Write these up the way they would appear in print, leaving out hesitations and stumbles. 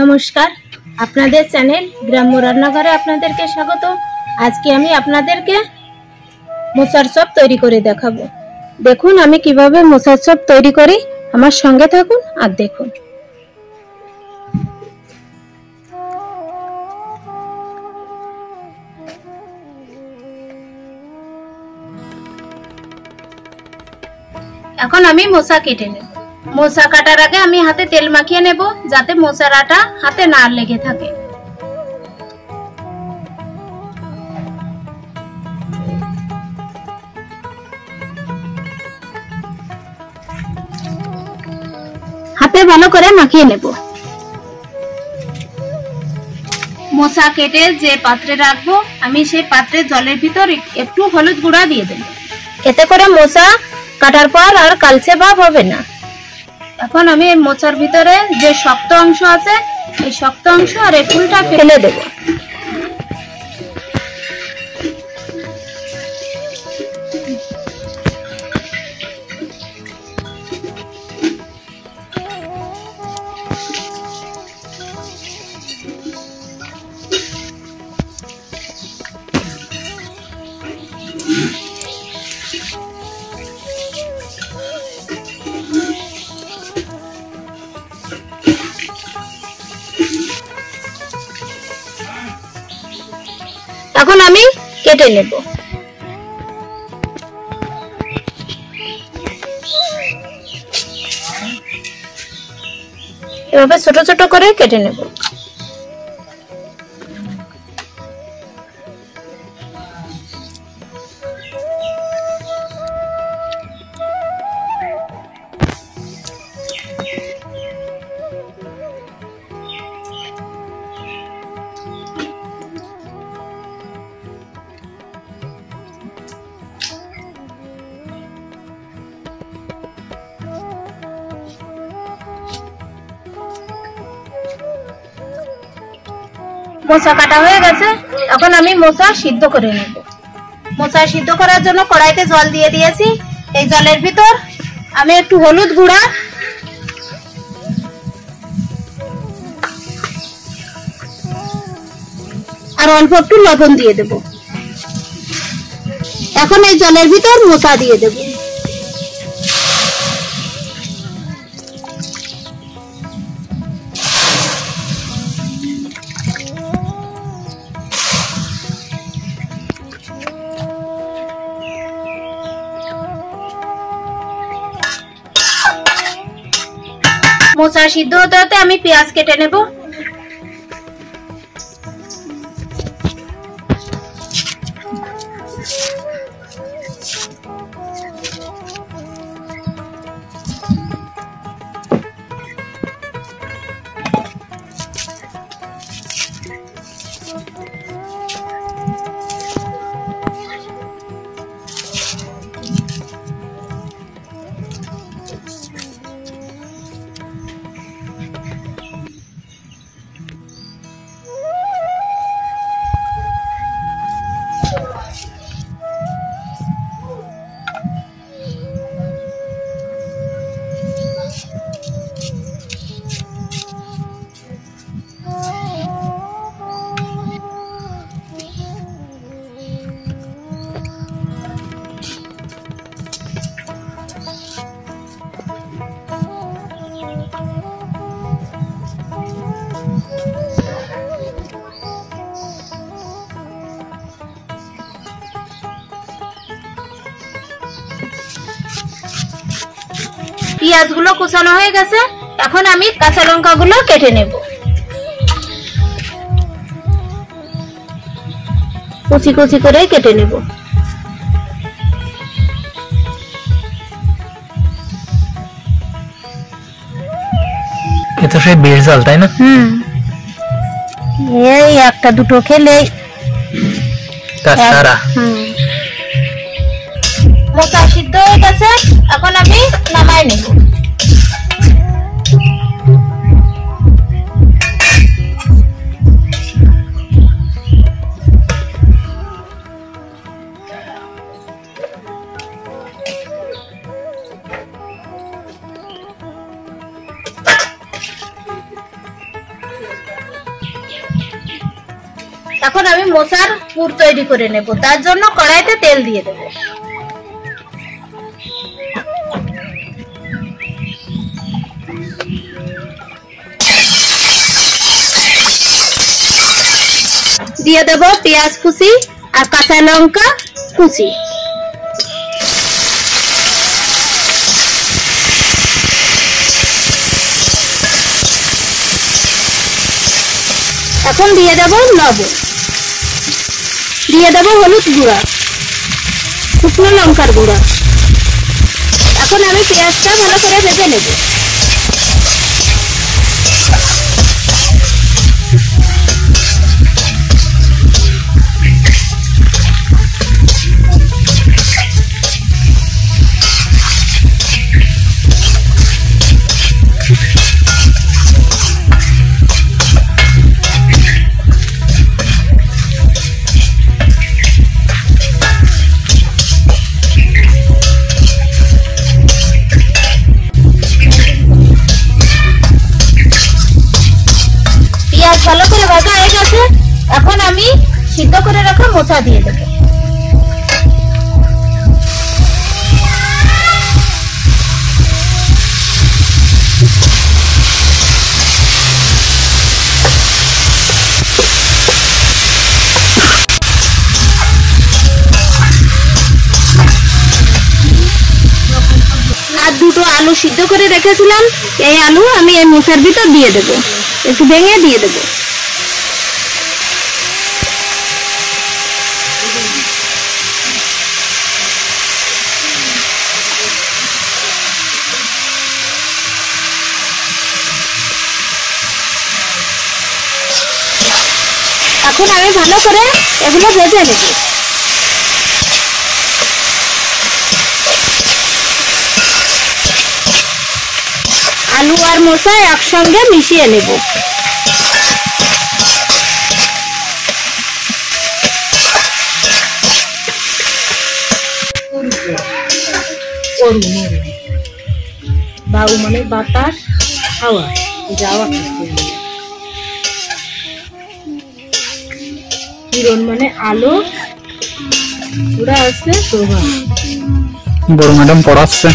নমস্কার, আপনাদের চ্যানেল গ্রাম্য রান্নাঘরে আপনাদেরকে স্বাগত। আজকে আমি আপনাদেরকে মোচার চপ তৈরি করে দেখাবো। দেখুন আমি কিভাবে মোচার চপ তৈরি করি, আমার সঙ্গে থাকুন আর দেখুন। এখন আমি মোচা কেটে নেব। মোচা কাটার আগে আমি হাতে তেল মাখিয়ে নেব, যাতে মোচার আটা হাতে না লেগে থাকে। হাতে ভালো করে মাখিয়ে নেব। মোচা কেটে যে পাত্রে রাখবো, আমি সেই পাত্রে জলের ভিতর একটু হলুদ গুঁড়া দিয়ে দেব। এতে করে মোচা কাটার পর আর কালচে ভাব হবে না। এখন আমি মোচার ভিতরে যে শক্ত অংশ আছে, এই শক্ত অংশ আর এই ফুলটা ফেলে দেব। এখন আমি কেটে নেব। এভাবে ছোট ছোট করে কেটে নেব। মোচা কাটা হয়ে গেছে, এখন আমি মোচা সিদ্ধ করে নেব। মোচা সিদ্ধ করার জন্য কড়াইতে জল দিয়ে দিয়েছি। এই জলের ভিতর আমি একটু হলুদ গুঁড়া আর অল্প একটু লবণ দিয়ে দেব। এখন এই জলের ভিতর মোচা দিয়ে দেব। মোচা সিদ্ধ হতে হতে আমি পেঁয়াজ কেটে নেব। পেঁয়াজগুলো কুচানো হয়ে গেছে, এখন আমি কাঁচা লঙ্কাগুলো কেটে নেব। কুচি কুচি করে কেটে নেব। এটা সেই বেশ ঝাল, তাই না? এই একটা দুটো খেলে তাছাড়া মোচা সিদ্ধ হয়ে গেছে, এখন আমি নামাই নেব। এখন আমি মোচার পুর তৈরি করে নেব। তার জন্য কড়াইতে তেল দিয়ে দেব। দিয়ে দেব পেঁয়াজ কুচি আর কাঁচা লঙ্কা কুচি। এখন দিয়ে দেব লবণ, দিয়ে দেব হলুদ গুঁড়া, শুকনো লঙ্কার গুঁড়া। এখন আমি পেঁয়াজটা ভালো করে ভেজে নেব। ভালো করে ভাজা হয়ে গেছে। এখন আমি সিদ্ধ করে রাখা মোচা দিয়ে দেব। আর দুটো আলু সিদ্ধ করে রেখেছিলাম, এই আলু আমি এই মোচার ভিতর দিয়ে দেব, একটু ভেঙে দিয়ে দেব। এখন আমি ভালো করে এগুলো ভেজে নেব। আলু আর মোচা একসঙ্গে মিশিয়ে নেব। বাউ মানে বাতাস, হাওয়া যাওয়া, কিরণ মানে আলো, পুরা আছে প্রভা। বড় ম্যাডাম পড়াচ্ছে।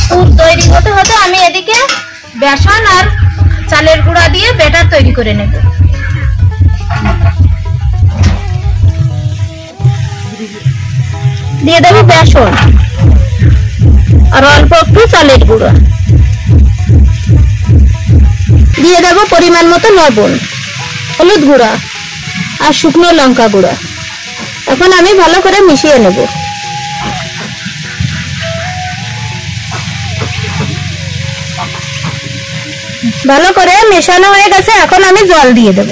পুর তৈরি হতে হতে আমি এদিকে বেসন আর চালের গুঁড়া দিয়ে ব্যাটার তৈরি করে নেব। দিয়ে দেব বেসন আর অল্প একটু চালের গুঁড়া, দিয়ে দেব পরিমাণ মতো লবণ, হলুদ গুঁড়া আর শুকনো লঙ্কা গুঁড়া। এখন আমি ভালো করে মিশিয়ে নেব। ভালো করে মেশানো হয়ে গেছে। এখন আমি জল দিয়ে দেব।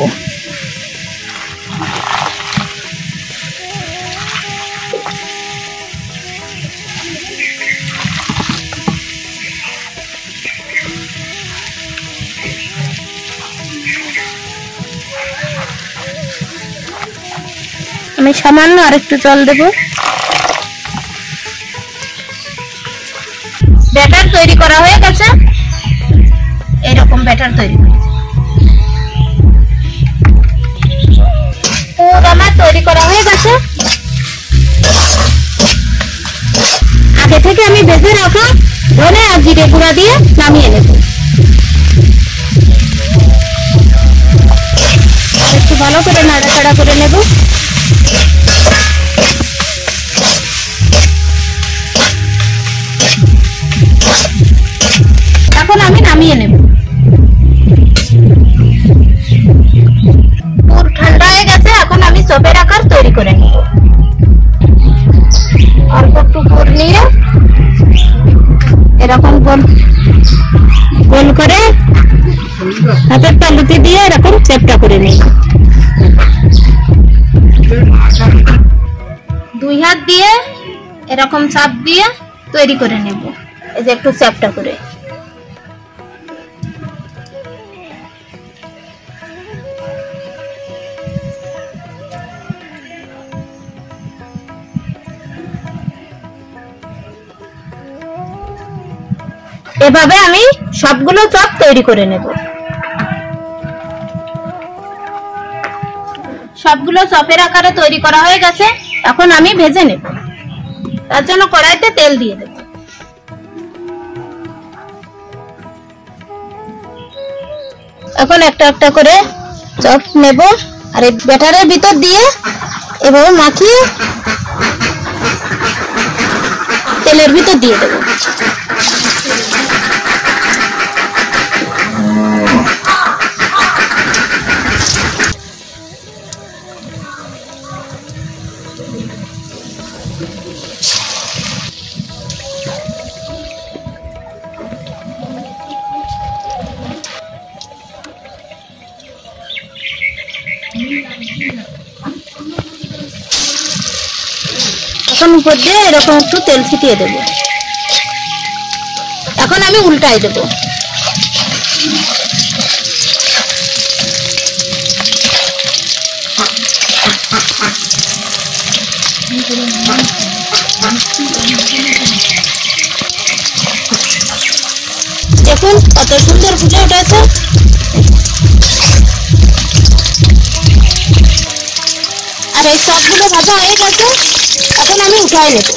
আমি সামান্য আরেকটু জল দেব। ব্যাটার তৈরি করা হয়ে গেছে। এরকম ব্যাটার তৈরি করেছি। পুর আমার তৈরি করা হয়ে গেছে। আগে থেকে আমি ভেজে রাখা ধনে আর জিরে গুঁড়া দিয়ে নামিয়ে নেব। একটু ভালো করে নাড়াচাড়া করে নেব। এখন আমি নামিয়ে নেব। পুর ঠান্ডা হয়ে গেছে। এখন আমি চপের আকার তৈরি করে নেব। অল্প একটু পুর নিয়ে এরকম গোল গোল করে হাতের তালুতে দিয়ে এরকম চ্যাপটা করে নেব। দুই হাত দিয়ে এরকম চাপ দিয়ে তৈরি করে নেব। এই যে একটু চ্যাপটা করে। এভাবে আমি সবগুলো চপ তৈরি করে নেব। সবগুলো চপের আকারে তৈরি করা হয়ে গেছে, এখন আমি ভেজে নেব। তার জন্য কড়াইতে তেল দিয়ে দেব। এখন একটা একটা করে চপ নেব আর এই ব্যাটারের ভিতর দিয়ে এভাবে মাখিয়ে তেলের ভিতর দিয়ে দেব। এখন উপর দিয়ে এরকম একটু তেল ছিটিয়ে দেব। এখন আমি উল্টাই দেব। দেখুন কত সুন্দর ফুটে উঠেছে। আর এই সবগুলো ভাজা হয়ে গেছে, এখন আমি উঠাই নেব।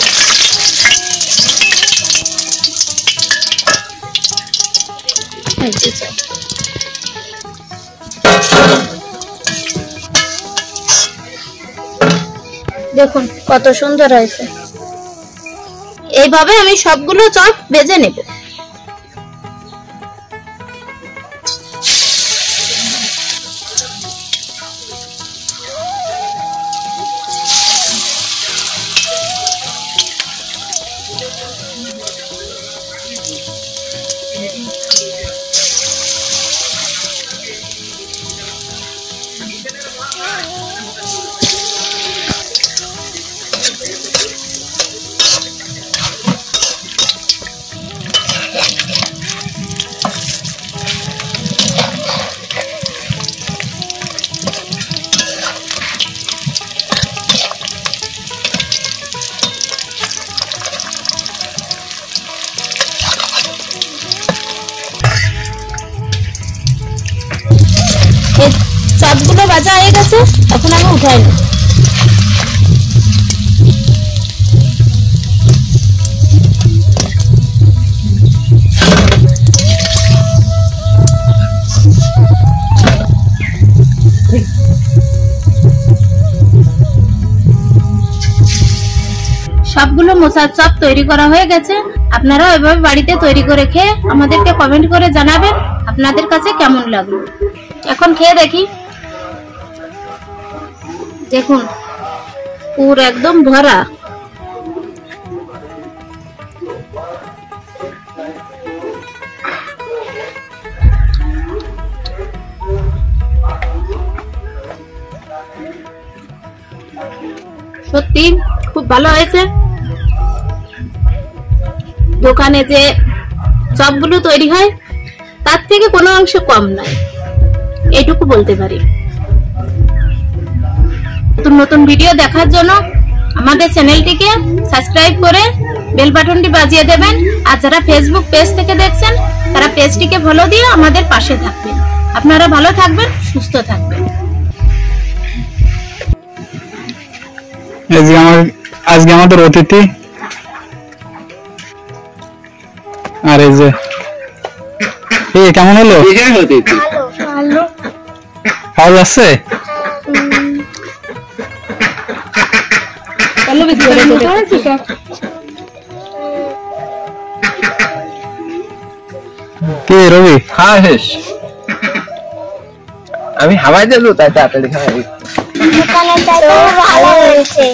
দেখুন কত সুন্দর হয়েছে। এইভাবে আমি সবগুলো চপ ভেজে নেব। চপগুলো ভাজা হয়ে গেছে, এখন আমি উঠাই নেব। সবগুলো মোচার চপ তৈরি করা হয়ে গেছে। আপনারা এভাবে বাড়িতে তৈরি করে খেয়ে আমাদেরকে কমেন্ট করে জানাবেন আপনাদের কাছে কেমন লাগলো। এখন খেয়ে দেখি। দেখুন পুরো একদম ভরা। সত্যি খুব ভালো হয়েছে। দোকানে যে চপগুলো তৈরি হয় তার থেকে কোনো অংশ কম নয়, এইটুকু বলতে পারি। নতুন নতুন ভিডিও দেখার জন্য আমাদের চ্যানেলটিকে সাবস্ক্রাইব করে বেল বাটনটি বাজিয়ে দেবেন। আর যারা ফেসবুক পেজ থেকে দেখছেন তারা পেজটিকে ফলো দিয়ে আমাদের পাশে থাকবেন। আপনারা ভালো থাকবেন, সুস্থ থাকবেন। আজকে আমাদের অতিথি আর এই যে কেমন হলো? ভালো আছে। কি রবি? হ্যাঁ হেস, আমি হাওয়ায় যাবো তাই তাড়াতাড়ি খাই। দোকানে যাই ভালো হয়েছে।